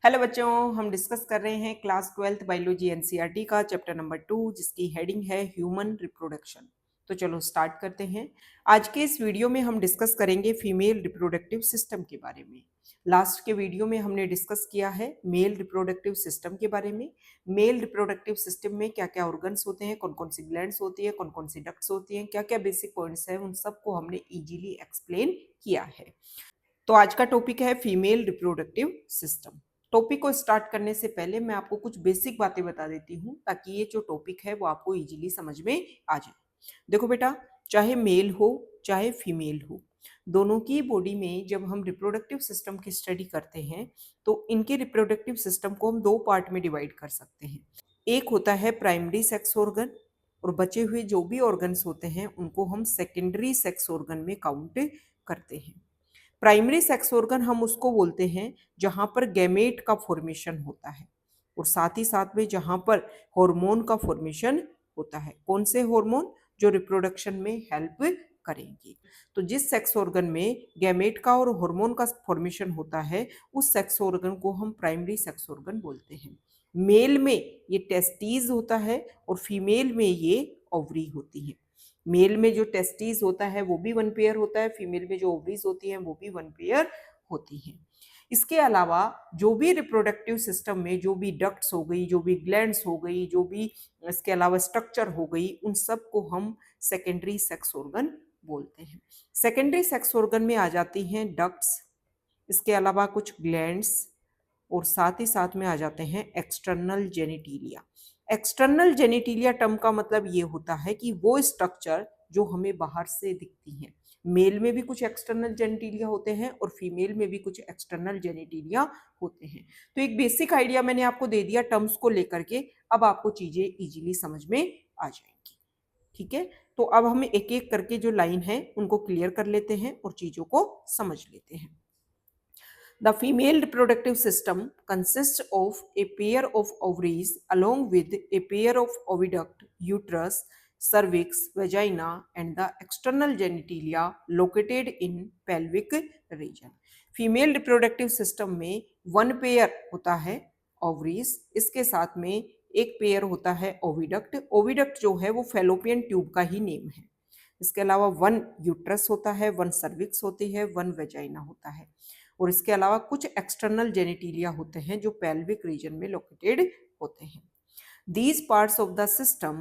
Hello बच्चों, हम discuss कर रहे हैं क्लास 12th बायोलॉजी एनसीईआरटी का चैप्टर नंबर 2 जिसकी हेडिंग है ह्यूमन रिप्रोडक्शन। तो चलो स्टार्ट करते हैं। आज के इस वीडियो में हम डिस्कस करेंगे फीमेल रिप्रोडक्टिव सिस्टम के बारे में। लास्ट के वीडियो में हमने डिस्कस किया है मेल रिप्रोडक्टिव सिस्टम के बारे में। मेल रिप्रोडक्टिव सिस्टम में क्या क्या ऑर्गन्स होते हैं, कौन कौन सी ग्लैंड्स होती है, कौन कौन सी डक्ट्स होती हैं, क्या क्या बेसिक पॉइंट्स हैं, उन सबको हमने इजीली एक्सप्लेन किया है। तो आज का टॉपिक है फीमेल रिप्रोडक्टिव सिस्टम। टॉपिक को स्टार्ट करने से पहले मैं आपको कुछ बेसिक बातें बता देती हूँ ताकि ये जो टॉपिक है वो आपको इजीली समझ में आ जाए। देखो बेटा, चाहे मेल हो चाहे फीमेल हो, दोनों की बॉडी में जब हम रिप्रोडक्टिव सिस्टम की स्टडी करते हैं तो इनके रिप्रोडक्टिव सिस्टम को हम दो पार्ट में डिवाइड कर सकते हैं। एक होता है प्राइमरी सेक्स ऑर्गन और बचे हुए जो भी ऑर्गन्स होते हैं उनको हम सेकेंडरी सेक्स ऑर्गन में काउंट करते हैं। प्राइमरी सेक्स ऑर्गन हम उसको बोलते हैं जहां पर गैमेट का फॉर्मेशन होता है और साथ ही साथ में जहां पर हार्मोन का फॉर्मेशन होता है। कौन से हार्मोन? जो रिप्रोडक्शन में हेल्प करेंगे। तो जिस सेक्स ऑर्गन में गैमेट का और हार्मोन का फॉर्मेशन होता है उस सेक्स ऑर्गन को हम प्राइमरी सेक्स ऑर्गन बोलते हैं। मेल में ये टेस्टीज होता है और फीमेल में ये ओवरी होती है। मेल में जो टेस्टिस होता है वो भी वन पेयर होता है, फीमेल में जो ओवरीज होती हैं वो भी वन पेयर होती हैं। इसके अलावा जो भी रिप्रोडक्टिव सिस्टम में जो भी डक्ट्स हो गई, जो भी ग्लैंड्स हो गई, जो भी इसके अलावा स्ट्रक्चर हो गई, उन सब को हम सेकेंडरी सेक्स ऑर्गन बोलते हैं। सेकेंडरी सेक्स ऑर्गन में आ जाती हैं डक्ट्स, इसके अलावा कुछ ग्लैंड्स और साथ ही साथ में आ जाते हैं एक्सटर्नल जेनिटिलिया। एक्सटर्नल जेनिटिलिया टर्म का मतलब ये होता है कि वो स्ट्रक्चर जो हमें बाहर से दिखती हैं। मेल में भी कुछ एक्सटर्नल जेनिटिलिया होते हैं और फीमेल में भी कुछ एक्सटर्नल जेनिटिलिया होते हैं। तो एक बेसिक आइडिया मैंने आपको दे दिया टर्म्स को लेकर के, अब आपको चीजें इजीली समझ में आ जाएंगी। ठीक है, तो अब हम एक एक करके जो लाइन है उनको क्लियर कर लेते हैं और चीजों को समझ लेते हैं। The female reproductive system consists of a pair of ovaries along with a pair of oviduct, uterus, cervix, vagina, and the external genitalia located in pelvic region. Female reproductive system में वन पेयर होता है ovaries, इसके साथ में एक pair होता है oviduct. Oviduct जो है वो फेलोपियन ट्यूब का ही नेम है। इसके अलावा वन यूट्रस होता है, वन सर्विक्स होती है, वन वेजाइना होता है और इसके अलावा कुछ एक्सटर्नल जेनिटिलिया होते हैं जो पेल्विक रीजन में लोकेटेड होते हैं। These parts of the system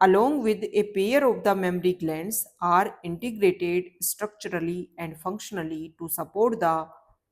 along with a pair of the mammary glands are integrated structurally and functionally to support the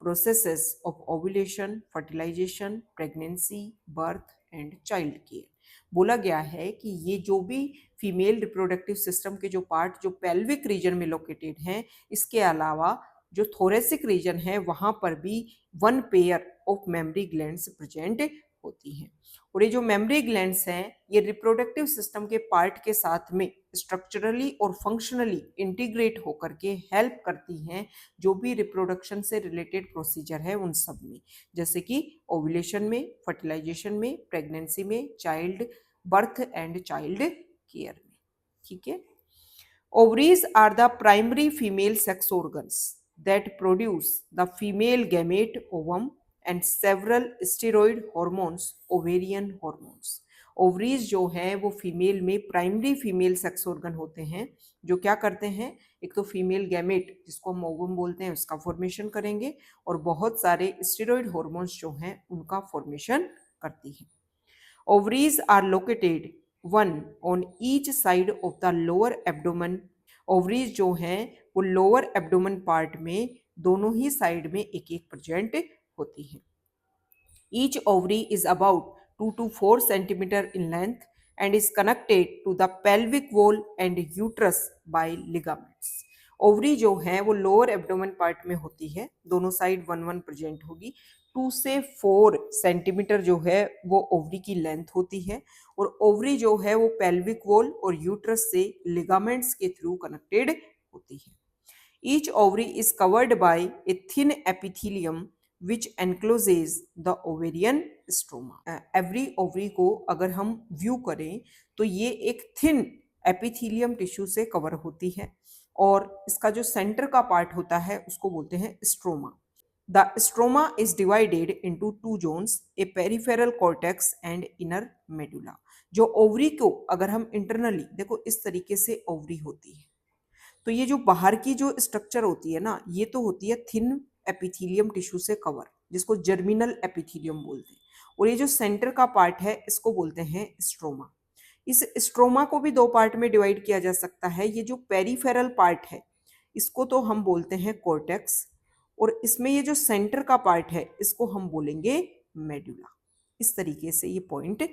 processes of ovulation, fertilization, pregnancy, birth and child care. बोला गया है कि ये जो भी female reproductive system के जो part जो पेल्विक रीजन में लोकेटेड हैं, इसके अलावा जो थोरेसिक रीजन है वहां पर भी one pair of mammary glands present होती हैं। और ये जो मेमरी ग्लैंड्स हैं ये रिप्रोडक्टिव सिस्टम के पार्ट के साथ में स्ट्रक्चरली और फंक्शनली इंटीग्रेट होकर के हेल्प करती हैं जो भी रिप्रोडक्शन से रिलेटेड प्रोसीजर है उन सब में, जैसे कि ओव्यूलेशन में, फर्टिलाइजेशन में, प्रेगनेंसी में, child birth and child care में। ठीक है, ovaries are the primary female sex organs that produce the female gamete ovum and several steroid hormones, ovarian hormones. Ovaries जो हैं वो फीमेल में प्राइमरी फीमेल सेक्स ऑर्गन होते हैं जो क्या करते हैं, एक तो फीमेल गैमेट जिसको हम ओवम बोलते हैं उसका फॉर्मेशन करेंगे और बहुत सारे स्टेरॉइड हार्मोन्स जो हैं उनका फॉर्मेशन करती हैं। Ovaries are located one on each side of the lower abdomen. Ovaries जो हैं वो लोअर एब्डोमेन पार्ट में दोनों ही साइड में एक एक प्रेजेंट होती हैं। Each ovary is about 2 to 4 centimeter in length and is connected to the pelvic wall and uterus by ligaments. Ovary जो है वो लोअर एब्डोमेन पार्ट में होती है, दोनों साइड वन वन प्रेजेंट होगी। 2 से 4 सेंटीमीटर जो है वो ओवरी की लेंथ होती है और ओवरी जो है वो पेल्विक वॉल और यूट्रस से लिगामेंट्स के थ्रू कनेक्टेड होती है। Each ovary is covered by a thin epithelium which encloses the ovarian stroma. Every ovary को अगर हम व्यू करें तो ये एक थिन एपिथीलियम टिश्यू से कवर होती है और इसका जो सेंटर का पार्ट होता है उसको बोलते हैं stroma. The stroma is divided into two zones, a peripheral cortex and inner medulla. जो ओवरी को अगर हम इंटरनली देखो, इस तरीके से ओवरी होती है, तो ये जो बाहर की जो स्ट्रक्चर होती है ना, ये तो होती है थिन एपिथेलियम टिश्यू से कवर, जिसको जर्मिनल एपिथेलियम बोलते हैं। और ये जो सेंटर का पार्ट है, इसको बोलते हैं स्ट्रोमा। इस स्ट्रोमा को भी दो पार्ट में डिवाइड किया जा सकता है। ये जो पेरिफेरल पार्ट है, इसको तो हम बोलते हैं कॉर्टेक्स, और इसमें ये जो सेंटर का पार्ट है, इसको हम बोलेंगे मेडुला। इस तरीके से ये पॉइंट है।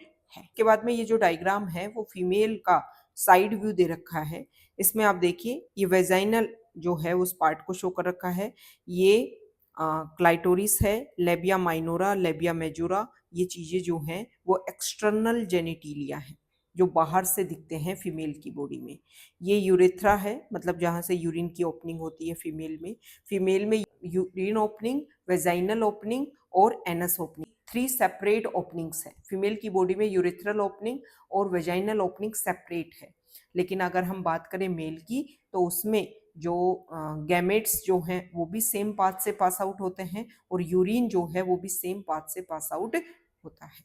के बाद में ये जो डायग्राम है वो फीमेल का साइड व्यू दे रखा है। इसमें आप देखिए, ये वेजाइनल जो है उस पार्ट को शो कर रखा है। ये क्लाइटोरिस है, लेबिया माइनोरा, लेबिया मेजोरा, ये चीजें जो हैं वो एक्सटर्नल जेनिटिलिया है, जो बाहर से दिखते हैं फीमेल की बॉडी में। ये यूरेथ्रा है, मतलब जहाँ से यूरिन की ओपनिंग होती है फीमेल में। फीमेल में यूरिन ओपनिंग, वेजाइनल ओपनिंग और एनस ओपनिंग, 3 सेपरेट ओपनिंग्स है। फीमेल की बॉडी में यूरेथ्रल ओपनिंग और वेजाइनल ओपनिंग सेपरेट है। लेकिन अगर हम बात करें मेल की, तो उसमें जो गैमेट्स जो हैं वो भी सेम पाथ से पास आउट होते हैं, और यूरिन जो है वो भी सेम पाथ से पास आउट होता है।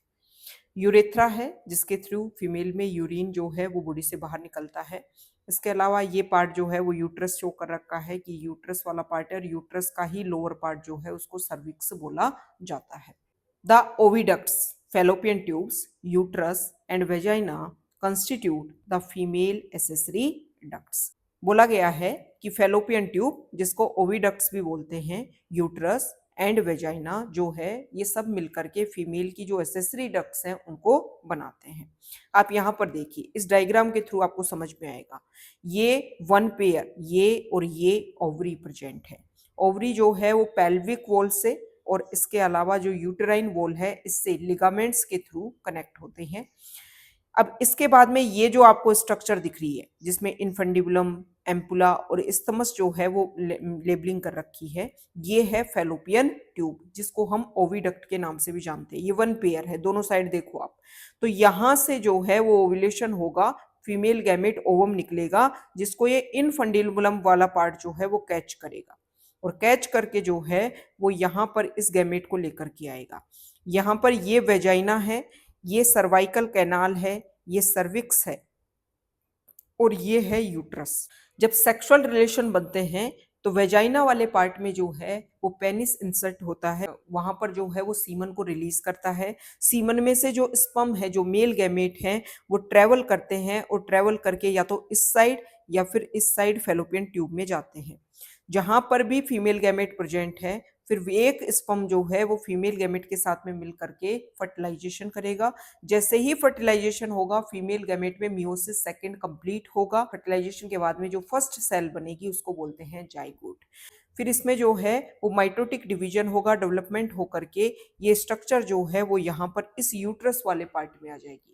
यूरेथ्रा है, जिसके थ्रू फीमेल में यूरिन जो है वो बॉडी से बाहर निकलता है। इसके अलावा ये पार्ट जो है वो यूट्रस शो कर रखा है कि यूट्रस वाला पार्ट है, और यूट्रस का ही लोअर पार्ट जो है उसको सर्विक्स बोला जाता है। The oviducts, fallopian tubes, uterus and vagina constitute the female accessory ducts. बोला गया है कि फैलोपियन ट्यूब, जिसको ओविडक्ट्स भी बोलते हैं, यूट्रस एंड वेजाइना जो है, ये सब मिलकर के फीमेल की जो एसेसरी डक्ट्स हैं उनको बनाते हैं। आप यहाँ पर देखिए, इस डायग्राम के थ्रू आपको समझ में आएगा। ये वन पेयर, ये और ये ओवरी प्रेजेंट है। ओवरी जो है वो पेल्विक वॉल से और इसके अलावा जो यूटेराइन वॉल है, इससे लिगामेंट्स के थ्रू कनेक्ट होते हैं। अब इसके बाद में ये जो आपको स्ट्रक्चर दिख रही है, जिसमें इनफंडिबुलम, एम्पुला और इस्थमस जो है वो लेबलिंग कर रखी है, ये है फैलोपियन ट्यूब, जिसको हम ओविडक्ट के नाम से भी जानते हैं। ये वन पेयर है, दोनों साइड देखो आप। तो यहाँ से जो है वो ओव्यूलेशन होगा, फीमेल गैमेट ओवम निकलेगा, जिसको ये इनफंडिबुलम वाला पार्ट जो है वो कैच करेगा, और कैच करके जो है वो यहाँ पर इस गैमेट को लेकर के आएगा। यहाँ पर ये वेजाइना है, ये सर्वाइकल कैनाल है, ये सर्विक्स है, और ये है यूट्रस। जब सेक्सुअल रिलेशन बनते हैं तो वेजाइना वाले पार्ट में जो है वो पेनिस इंसर्ट होता है, वहां पर जो है वो सीमन को रिलीज करता है। सीमन में से जो स्पर्म है, जो मेल गैमेट हैं, वो ट्रेवल करते हैं, और ट्रेवल करके या तो इस साइड या फिर इस साइड फैलोपियन ट्यूब में जाते हैं। जहां पर भी फीमेल गैमेट प्रेजेंट है, फिर एक स्पर्म जो है वो फीमेल गैमेट के साथ में मिल करके फर्टिलाइजेशन करेगा। जैसे ही फर्टिलाइजेशन होगा, फीमेल गैमेट में मियोसिस सेकंड कंप्लीट होगा। फर्टिलाइजेशन के बाद में जो फर्स्ट सेल बनेगी उसको बोलते हैं जाइगोट। फिर इसमें जो है वो माइटोटिक डिवीजन होगा, डेवलपमेंट होकर के ये स्ट्रक्चर जो है वो यहाँ पर इस यूट्रस वाले पार्ट में आ जाएगी।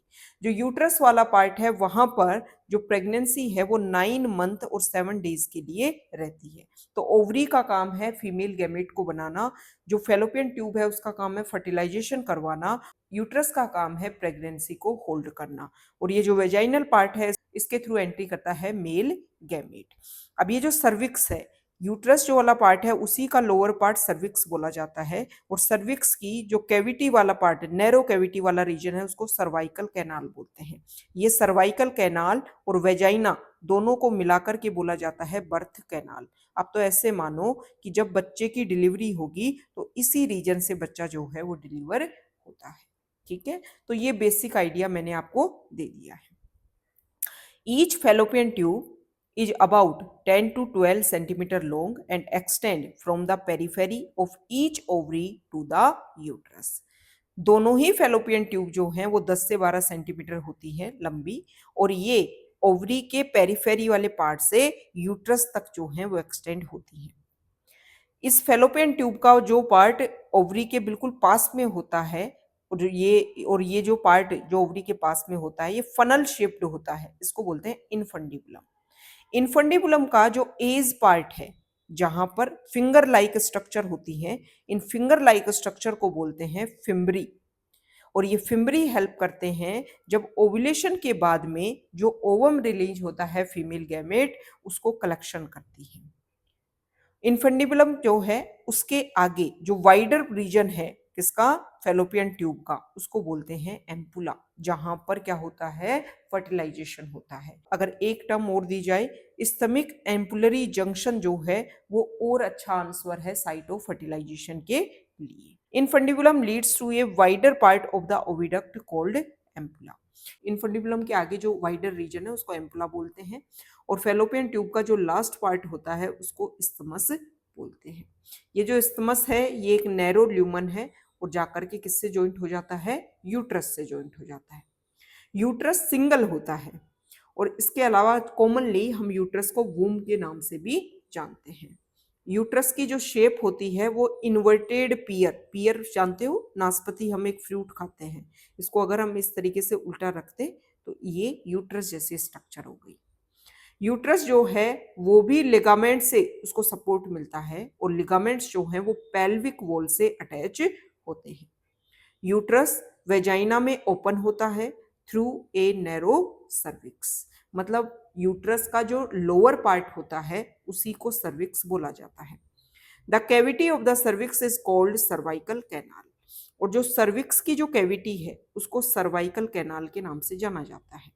जो यूट्रस वाला पार्ट है, वहां पर जो प्रेगनेंसी है वो 9 मंथ और 7 डेज के लिए रहती है। तो ओवरी का काम है फीमेल गैमेट को बनाना, जो फैलोपियन ट्यूब है उसका काम है फर्टिलाइजेशन करवाना, यूट्रस का काम है प्रेगनेंसी को होल्ड करना, और ये जो वेजाइनल पार्ट है इसके थ्रू एंट्री करता है मेल गैमेट। अब ये जो सर्विक्स है, यूट्रस जो वाला पार्ट है उसी का लोअर पार्ट सर्विक्स बोला जाता है, और सर्विक्स की जो कैविटी वाला पार्ट है, नैरो कैविटी वाला रीजन है, उसको सर्वाइकल कैनाल बोलते हैं। ये सर्वाइकल कैनाल और वेजाइना दोनों को मिलाकर के बोला जाता है बर्थ कैनाल। अब तो ऐसे मानो कि जब बच्चे की डिलीवरी होगी तो इसी रीजन से बच्चा जो है वो डिलीवर होता है। ठीक है, तो ये बेसिक आइडिया मैंने आपको दे दिया है। Each fallopian tube is about 10 to 12 centimeter long and extend from the periphery of each ovary to the uterus. दोनों ही फैलोपियन ट्यूब जो हैं वो 10 से 12 सेंटीमीटर होती है लंबी, और ये ओवरी के पेरिफेरी वाले पार्ट से यूट्रस तक जो है वो एक्सटेंड होती है। इस फैलोपियन ट्यूब का जो पार्ट ओवरी के बिल्कुल पास में होता है, और ये जो पार्ट जो ओवरी के पास में होता है, ये फनल शेप्ड होता है, इसको बोलते हैं इनफंडिबुलम। इनफंडिबुलम का जो एज पार्ट है, जहां पर फिंगर लाइक स्ट्रक्चर होती है, इन फिंगर लाइक स्ट्रक्चर को बोलते हैं फिम्बरी, और ये फिम्बरी हेल्प करते हैं जब ओव्यूलेशन के बाद में जो ओवम रिलीज होता है फीमेल गैमेट, उसको कलेक्शन करती है। इनफंडिबुलम जो है उसके आगे जो वाइडर रीजन है किसका, फैलोपियन ट्यूब का, उसको बोलते हैं एम्पुला, जहां पर क्या होता है, फर्टिलाइजेशन होता है। अगर एक टर्म और दी जाए, स्टमक एम्पुलरी जंक्शन जो है वो और अच्छा आंसर है साइट ऑफ फर्टिलाइजेशन के लिए। Infundibulum leads to a wider part of the oviduct called ampulla. Infundibulum के आगे जो वाइडर रीजन है उसको एम्पुला बोलते हैं, और फैलोपियन ट्यूब का जो लास्ट पार्ट होता है उसको इस्थमस बोलते हैं। ये जो इस्थमस है ये एक नैरो ल्यूमन है और जाकर के किससे ज्वाइंट हो जाता है, यूट्रस से ज्वाइंट हो जाता है। यूट्रस सिंगल होता है, और इसके अलावा कॉमनली हम यूट्रस को वूम के नाम से भी जानते हैं। यूट्रस की जो शेप होती है वो इन्वर्टेड पियर, पियर जानते हो, नाशपाती हम एक फ्रूट खाते हैं, इसको अगर हम इस तरीके से उल्टा रखते तो ये यूट्रस जैसी स्ट्रक्चर हो गई। यूट्रस जो है वो भी लिगामेंट से उसको सपोर्ट मिलता है, और लिगामेंट्स जो हैं वो पेल्विक वॉल से अटैच होते हैं। यूट्रस वेजाइना में ओपन होता है थ्रू ए नैरो सर्विक्स, मतलब यूट्रस का जो लोअर पार्ट होता है उसी को सर्विक्स बोला जाता है। The cavity of the cervix is called cervical canal, और जो सर्विक्स की जो कैविटी है उसको सर्वाइकल कैनाल के नाम से जाना जाता है।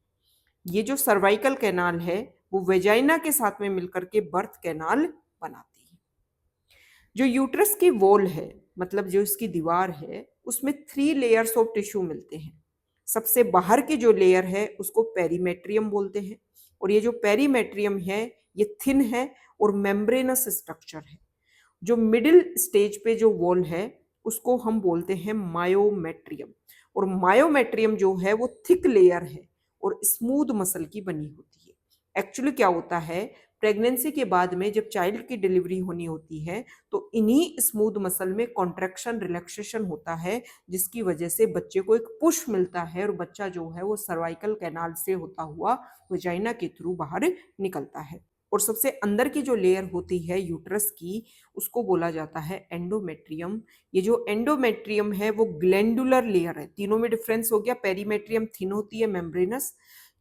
ये जो सर्वाइकल कैनाल है वो वेजाइना के साथ में मिलकर के बर्थ कैनाल बनाती है। जो यूट्रस की वॉल है, मतलब जो इसकी दीवार है, उसमें 3 लेयर्स ऑफ टिश्यू मिलते हैं। सबसे बाहर की जो लेयर है उसको पेरीमेट्रियम बोलते हैं, और ये जो पेरीमेट्रियम है ये थिन है और मेम्ब्रेनस स्ट्रक्चर है। जो मिडिल स्टेज पे जो वॉल है उसको हम बोलते हैं मायोमेट्रियम, और मायोमेट्रियम जो है वो थिक लेयर है और स्मूथ मसल की बनी होती है। एक्चुअली क्या होता है, प्रेगनेंसी के बाद में जब चाइल्ड की डिलीवरी होनी होती है तो इन्हीं स्मूथ मसल में कॉन्ट्रैक्शन रिलैक्सेशन होता है, जिसकी वजह से बच्चे को एक पुश मिलता है और बच्चा जो है वो सर्वाइकल कैनाल से होता हुआ वजाइना के थ्रू बाहर निकलता है। और सबसे अंदर की जो लेयर होती है यूट्रस की उसको बोला जाता है एंडोमेट्रियम। ये जो एंडोमेट्रियम है वो ग्लैंडुलर लेयर है, तीनों में डिफरेंस हो गया। पेरीमेट्रियम थिन होती है मेम्ब्रेनस,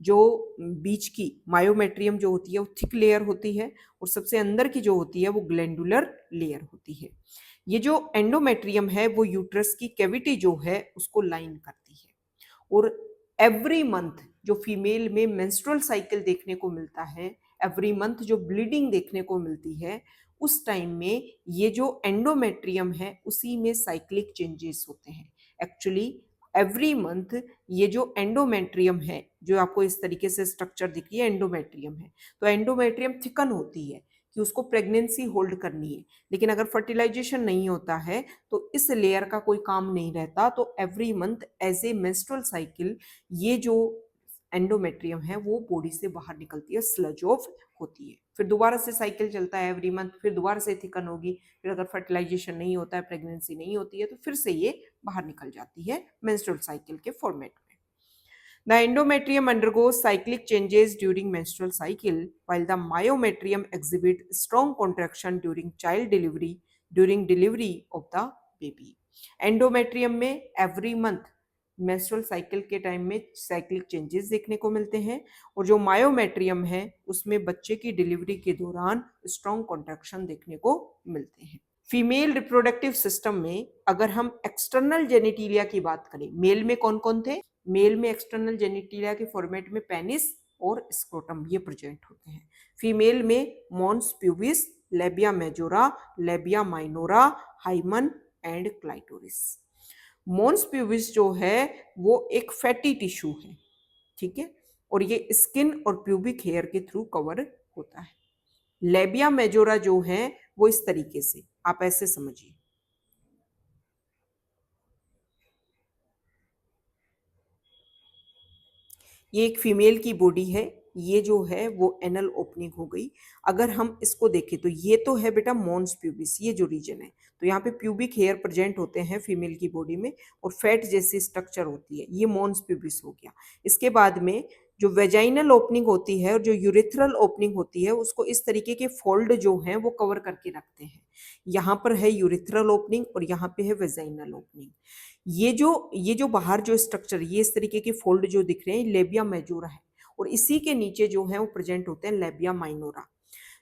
जो बीच की मायोमेट्रियम जो होती है वो थिक लेयर होती है, और सबसे अंदर की जो होती है वो ग्लैंडुलर लेयर होती है। ये जो एंडोमेट्रियम है वो यूट्रस की कैविटी जो है उसको लाइन करती है। और एवरी मंथ जो फीमेल में मेंस्ट्रुअल साइकिल देखने को मिलता है, एवरी मंथ जो ब्लीडिंग देखने को मिलती है, उस टाइम में ये जो एंडोमेट्रियम है उसी में साइक्लिक चेंजेस होते हैं। एक्चुअली एवरी मंथ ये जो एंडोमेट्रियम है, जो आपको इस तरीके से स्ट्रक्चर दिख रही है, एंडोमेट्रियम है, तो एंडोमेट्रियम थिकन होती है कि उसको प्रेगनेंसी होल्ड करनी है। लेकिन अगर फर्टिलाइजेशन नहीं होता है तो इस लेयर का कोई काम नहीं रहता, तो every month as a menstrual cycle ये जो एंडोमेट्रियम है वो बॉडी से बाहर निकलती है, स्लज ऑफ होती है। फिर दोबारा से साइकिल चलता है एवरी मंथ, फिर दोबारा से थिकन होगी, फिर अगर फर्टिलाइजेशन नहीं होता है, प्रेगनेंसी नहीं होती है, तो फिर से ये बाहर निकल जाती है मेंस्ट्रुअल साइकिल के फॉर्मेट में। The endometrium undergoes cyclic changes during menstrual cycle, while the myometrium exhibit strong contraction during child delivery, during delivery of the baby. Endometrium में एवरी मंथ मेंस्ट्रुअल साइकिल के टाइम में cyclic changes देखने को मिलते हैं, और जो मायोमेट्रियम है उसमें बच्चे की डिलीवरी के दौरान स्ट्रॉन्ग कॉन्ट्रैक्शन देखने को मिलते हैं। फीमेल रिप्रोडक्टिव सिस्टम में अगर हम एक्सटर्नल जेनिटिलिया की बात करें, मेल में कौन कौन थे, मेल में एक्सटर्नल जेनिटिलिया के फॉर्मेट में पेनिस और स्क्रोटम ये प्रेजेंट होते हैं। फीमेल में mons pubis, labia majora, labia minora, hymen and clitoris. Mons pubis जो है वो एक फैटी टिश्यू है, ठीक है, और ये स्किन और प्यूबिक हेयर के थ्रू कवर होता है। लेबिया मेजोरा जो है वो इस तरीके से, आप ऐसे समझिए, ये एक फीमेल की बॉडी है, ये जो है वो एनल ओपनिंग हो गई। अगर हम इसको देखें तो ये तो है बेटा मॉन्स प्यूबिस, ये जो रीजन है, तो यहाँ पे प्यूबिक हेयर प्रेजेंट होते हैं फीमेल की बॉडी में, और फैट जैसी स्ट्रक्चर होती है, ये मॉन्स प्यूबिस हो गया। इसके बाद में जो वेजाइनल ओपनिंग होती है और जो यूरिथ्रल ओपनिंग होती है उसको इस तरीके के फोल्ड जो हैं वो कवर करके रखते हैं। यहाँ पर है यूरिथ्रल ओपनिंग और यहाँ पे है वेजाइनल ओपनिंग। ये जो बाहर जो स्ट्रक्चर, ये इस तरीके के फोल्ड जो दिख रहे हैं लेबिया मेजोरा है, और इसी के नीचे जो है वो प्रेजेंट होते हैं लेबिया माइनोरा।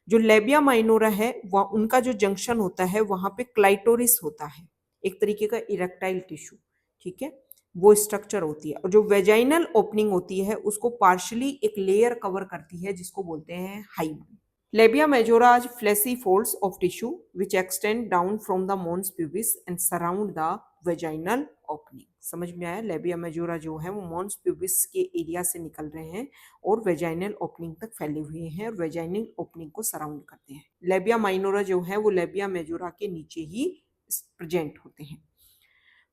जो लेबिया माइनोरा है वह उनका जो जंक्शन होता है वहां पे क्लाइटोरिस होता है, एक तरीके का इरेक्टाइल टिश्यू, ठीक है, वो स्ट्रक्चर होती है। और जो वेजाइनल ओपनिंग होती है उसको पार्शली एक लेयर कवर करती है जिसको बोलते हैं hymen. Labia majora are fleshy folds of tissue which extend down from the mons pubis and surround the vaginal opening। समझ में आया? लेबिया मेजोरा जो है वो मॉन्स प्यूबिस के एरिया से निकल रहे हैं और वेजाइनल ओपनिंग तक फैले हुए हैं और वेजाइनल ओपनिंग को सराउंड करते हैं। लेबिया माइनोरा जो है वो लेबिया मेजोरा के नीचे ही प्रेजेंट होते हैं।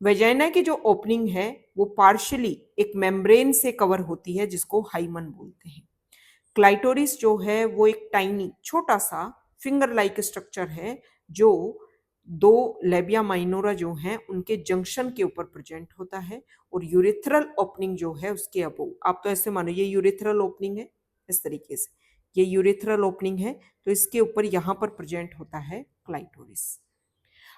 वेजाइना की जो ओपनिंग है वो पार्शियली एक मेम्ब्रेन से कवर होती है जिसको हाइमन बोलते हैं। क्लाइटोरिस जो है वो एक टाइनी छोटा सा फिंगर लाइक स्ट्रक्चर है जो दो लेबिया माइनोरा जो हैं उनके जंक्शन के ऊपर प्रेजेंट होता है। और यूरेथ्रल ओपनिंग जो है उसके अबोव, आप तो ऐसे मानो ये यूरेथ्रल ओपनिंग है, इस तरीके से ये यूरेथ्रल ओपनिंग है, तो इसके ऊपर यहाँ पर प्रेजेंट होता है क्लाइटोरिस।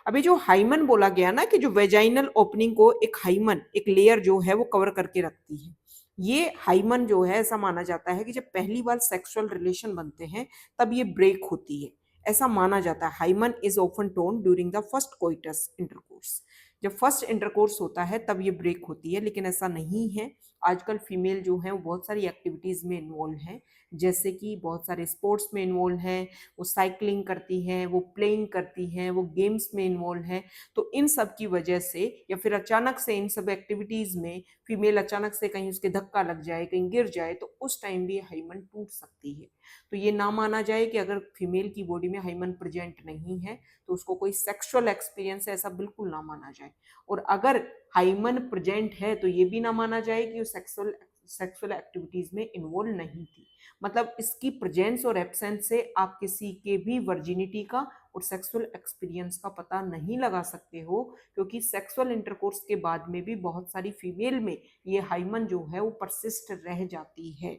अभी जो हाइमन बोला गया ना कि जो वेजाइनल ओपनिंग को एक हाइमन एक लेयर जो है वो कवर करके रखती है, ये हाइमन जो है ऐसा माना जाता है कि जब पहली बार सेक्सुअल रिलेशन बनते हैं तब ये ब्रेक होती है, ऐसा माना जाता है। Hymen is often torn during the first coitus intercourse, जब फर्स्ट इंटरकोर्स होता है तब ये ब्रेक होती है, लेकिन ऐसा नहीं है। आजकल फीमेल जो है वो बहुत सारी एक्टिविटीज में इन्वॉल्व है, जैसे कि बहुत सारे स्पोर्ट्स में इन्वॉल्व है, वो साइकिलिंग करती हैं, वो प्लेइंग करती हैं, वो गेम्स में इन्वॉल्व है। तो इन सब की वजह से या फिर अचानक से इन सब एक्टिविटीज में फीमेल अचानक से कहीं उसके धक्का लग जाए, कहीं गिर जाए, तो उस टाइम भी हाइमन टूट सकती है। तो ये ना माना जाए कि अगर फीमेल की बॉडी में हाइमन प्रेजेंट नहीं है तो उसको कोई सेक्सुअल एक्सपीरियंस है, ऐसा बिल्कुल ना माना जाए। और अगर हाइमन प्रेजेंट है तो ये भी ना माना जाए कि वो सेक्सुअल एक्टिविटीज में इन्वॉल्व नहीं थी। मतलब इसकी प्रेजेंस और एब्सेंस से आप किसी के भी वर्जिनिटी का और सेक्सुअल एक्सपीरियंस का पता नहीं लगा सकते हो, क्योंकि सेक्सुअल इंटरकोर्स के बाद में भी बहुत सारी फीमेल में ये हाइमन जो है वो परसिस्ट रह जाती है।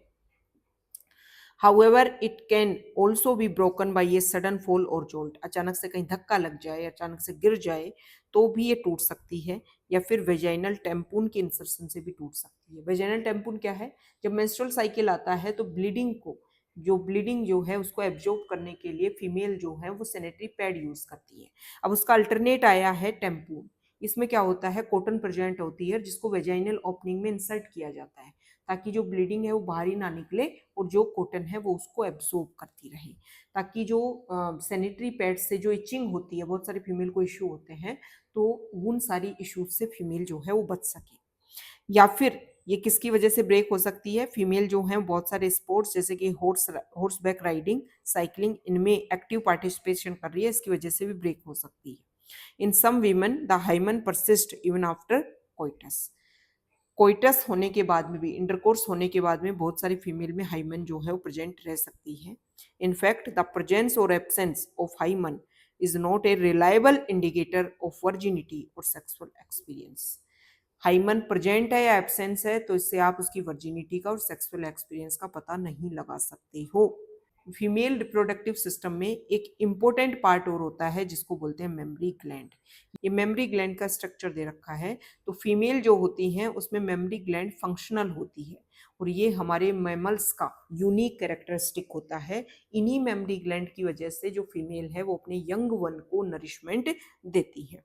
However, it can also be broken by a sudden fall or jolt। अचानक से कहीं धक्का लग जाए, अचानक से गिर जाए तो भी ये टूट सकती है, या फिर वेजाइनल टेम्पून के इंसर्शन से भी टूट सकती है। वेजाइनल टेम्पून क्या है? जब मेंस्ट्रुअल साइकिल आता है तो ब्लीडिंग जो है उसको एब्जॉर्ब करने के लिए फीमेल जो है वो सैनिटरी पैड यूज करती है। अब उसका अल्टरनेट आया है टेम्पून। इसमें क्या होता है? कॉटन प्रेजेंट होती है जिसको वेजाइनल ओपनिंग में इंसर्ट किया जाता है ताकि जो ब्लीडिंग है वो बाहर ही ना निकले और जो कॉटन है वो उसको एब्जॉर्ब करती रहे, ताकि जो सैनिटरी पैड से जो इचिंग होती है, बहुत सारे फीमेल को इश्यू होते हैं, तो उन सारी इश्यूज से फीमेल जो है वो बच सके। या फिर ये किसकी वजह से ब्रेक हो सकती है? फीमेल जो है बहुत सारे स्पोर्ट्स जैसे कि हॉर्स बैक राइडिंग, साइकिलिंग, इनमें एक्टिव पार्टिसिपेशन कर रही है, इसकी वजह से भी ब्रेक हो सकती है। In some women the hymen persist even after coitus. Coitus होने के बाद में भी, इंटरकोर्स होने के बाद में बहुत सारी फीमेल में हाइमन जो है वो प्रेजेंट रह सकती है। इनफैक्ट द प्रेजेंस और absence of hymen is not a reliable indicator of virginity और सेक्सुअल एक्सपीरियंस। हाइमन प्रेजेंट है या एब्सेंस है तो इससे आप उसकी वर्जिनिटी का और सेक्सुअल एक्सपीरियंस का पता नहीं लगा सकते हो। फीमेल रिप्रोडक्टिव सिस्टम में एक इम्पोर्टेंट पार्ट और होता है जिसको बोलते हैं मेमरी ग्लैंड। ये मेमरी ग्लैंड का स्ट्रक्चर दे रखा है। तो फीमेल जो होती हैं उसमें मेमरी ग्लैंड फंक्शनल होती है और ये हमारे मैमल्स का यूनिक कैरेक्टरिस्टिक होता है। इन्हीं मेमरी ग्लैंड की वजह से जो फीमेल है वो अपने यंग वन को नरिशमेंट देती है।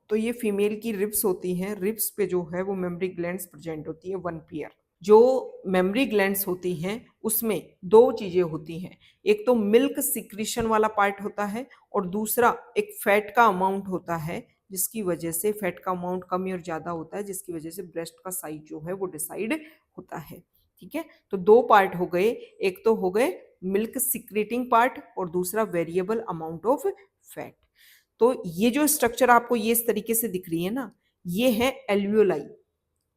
तो ये फीमेल की रिब्स होती हैं, रिब्स पे जो है वो मेमरी ग्लैंड्स प्रेजेंट होती है, वन पेयर। जो मेमरी ग्लैंड्स होती हैं उसमें दो चीजें होती हैं, एक तो मिल्क सिक्रीशन वाला पार्ट होता है और दूसरा एक फैट का अमाउंट होता है, जिसकी वजह से फैट का अमाउंट कम और ज्यादा होता है, जिसकी वजह से ब्रेस्ट का साइज जो है वो डिसाइड होता है। ठीक है, तो दो पार्ट हो गए, एक तो हो गए मिल्क सिक्रेटिंग पार्ट और दूसरा वेरिएबल अमाउंट ऑफ फैट। तो ये जो स्ट्रक्चर आपको ये इस तरीके से दिख रही है ना, ये है एल्वियोलाई।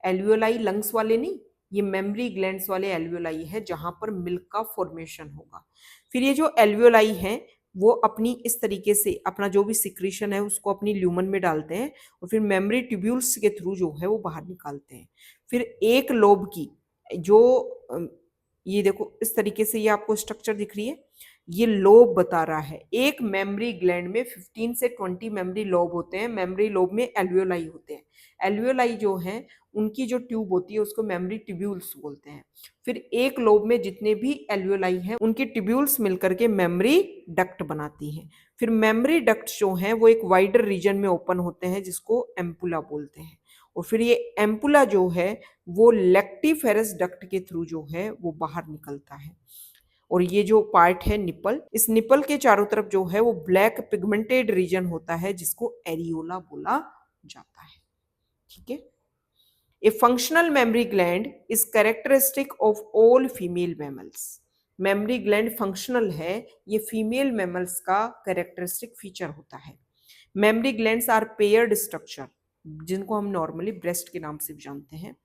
एल्वियोलाई लंग्स वाले नहीं, ये मेमरी ग्लैंड्स वाले एल्वियोलाई है जहां पर मिल्क का फॉर्मेशन होगा। फिर ये जो एल्वियोलाई हैं वो अपनी इस तरीके से अपना जो भी सिक्रीशन है उसको अपनी ल्यूमन में डालते हैं और फिर मेमरी ट्यूब्यूल्स के थ्रू जो है वो बाहर निकालते हैं। फिर एक लोब की जो ये देखो इस तरीके से ये आपको स्ट्रक्चर दिख रही है, ये लोब बता रहा है। एक मेमरी ग्लैंड में 15 से 20 मेमरी लोब होते हैं। मेमरी लोब में एल्वियोलाई होते हैं। एल्वियोलाई जो हैं उनकी जो ट्यूब होती है उसको मेमोरी ट्यूब्यूल्स बोलते हैं। फिर एक लोब में जितने भी एल्वियोलाई हैं उनकी ट्यूब्यूल्स मिलकर के मेमोरी डक्ट बनाती हैं। फिर मेमोरी डक्ट जो हैं वो एक वाइडर रीजन में ओपन होते हैं जिसको एम्पुला बोलते हैं। और फिर ये एम्पुला जो है वो लेक्टिफेरस डक्ट के थ्रू जो है वो बाहर निकलता है। और ये जो पार्ट है निपल, इस निपल के चारों तरफ जो है वो ब्लैक पिगमेंटेड रीजन होता है जिसको एरियोला बोला जाता है। ठीक है। A functional mammary gland is characteristic of all female mammals. Mammary gland functional है, ये फीमेल मैमल्स का कैरेक्टरिस्टिक फीचर होता है। Mammary glands are paired structure, जिनको हम नॉर्मली ब्रेस्ट के नाम से भी जानते हैं।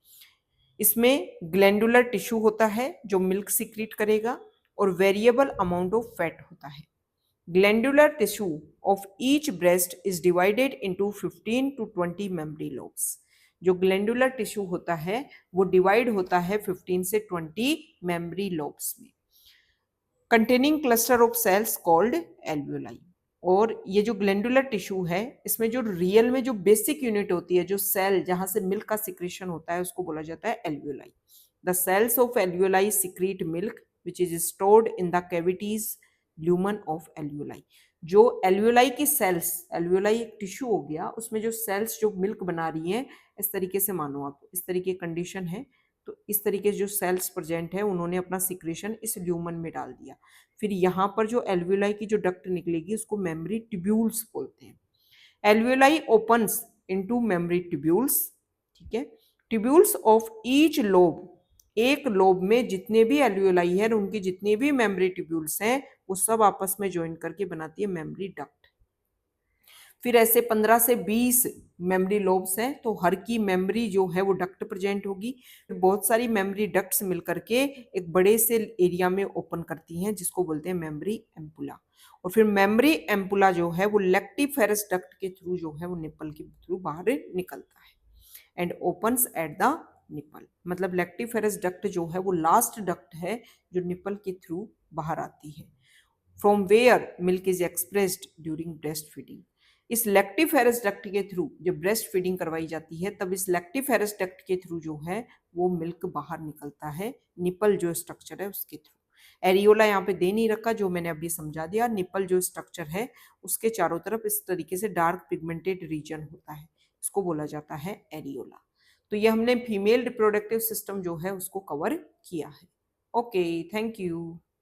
इसमें ग्लैंडुलर टिश्यू होता है जो मिल्क सीक्रेट करेगा और वेरिएबल अमाउंट ऑफ फैट होता है। Glandular tissue of each breast is divided into 15 to 20 memory lobes. जो ग्लैंडुलर टिश्यू होता है वो डिवाइड होता है 15 से 20 मेमोरी लोब्स में, containing cluster of cells called alveoli. और ये जो ग्लैंडुलर टिश्यू है इसमें जो रियल में जो बेसिक यूनिट होती है, जो सेल जहां से मिल्क का सिक्रेशन होता है उसको बोला जाता है alveoli. The cells of alveoli secrete milk which is stored in the cavities lumen of alveoli. जो एल्वियोलाई की सेल्स, एल्वियोलाई एक टिश्यू हो गया, उसमें जो सेल्स जो मिल्क बना रही हैं, इस तरीके से मानो आप, इस तरीके की कंडीशन है, तो इस तरीके से जो सेल्स प्रेजेंट है उन्होंने अपना सिक्रेशन इस ल्यूमन में डाल दिया। फिर यहाँ पर जो एल्वियोलाई की जो डक्ट निकलेगी उसको मेमोरी ट्यूब्यूल्स बोलते हैं। Alveoli opens into mammary tubules. ठीक है। ट्यूब्यूल्स ऑफ ईच लोब, एक लोब में जितने भी एल्वियोलाई है उनकी जितनी भी मेमोरी ट्यूब्यूल्स हैं वो सब आपस में ज्वाइन करके बनाती है मेमोरी डक्ट। फिर ऐसे 15 से 20 मेमोरी लोब्स हैं, तो हर की मेमोरी जो है वो डक्ट प्रेजेंट होगी। बहुत सारी मेमोरी डक्ट्स मिलकर के एक बड़े से एरिया में ओपन करती हैं जिसको बोलते हैं मेमोरी एम्पुला। और फिर मेमोरी एम्पुला जो है वो लेक्टिफेरस डक्ट के थ्रू जो है वो निपल के थ्रू बाहर निकलता है and opens at the nipple. मतलब लेक्टिफेरस डक्ट जो है वो लास्ट डक्ट है जो निपल के थ्रू बाहर आती है, from where milk is expressed during breast feeding. इस लेक्टिफेरस डक्ट के थ्रू जब ब्रेस्ट फीडिंग करवाई जाती है तब इस लेक्टिफेरस डक्ट के थ्रू जो है वो मिल्क बाहर निकलता है, निपल जो स्ट्रक्चर है उसके थ्रू। एरियोला यहाँ पे दे नहीं रखा, जो मैंने अभी समझा दिया। निपल जो स्ट्रक्चर है उसके चारों तरफ इस तरीके से डार्क पिगमेंटेड रीजन होता है, इसको बोला जाता है एरियोला। तो ये हमने फीमेल रिप्रोडक्टिव सिस्टम जो है उसको कवर किया है। Okay, thank you.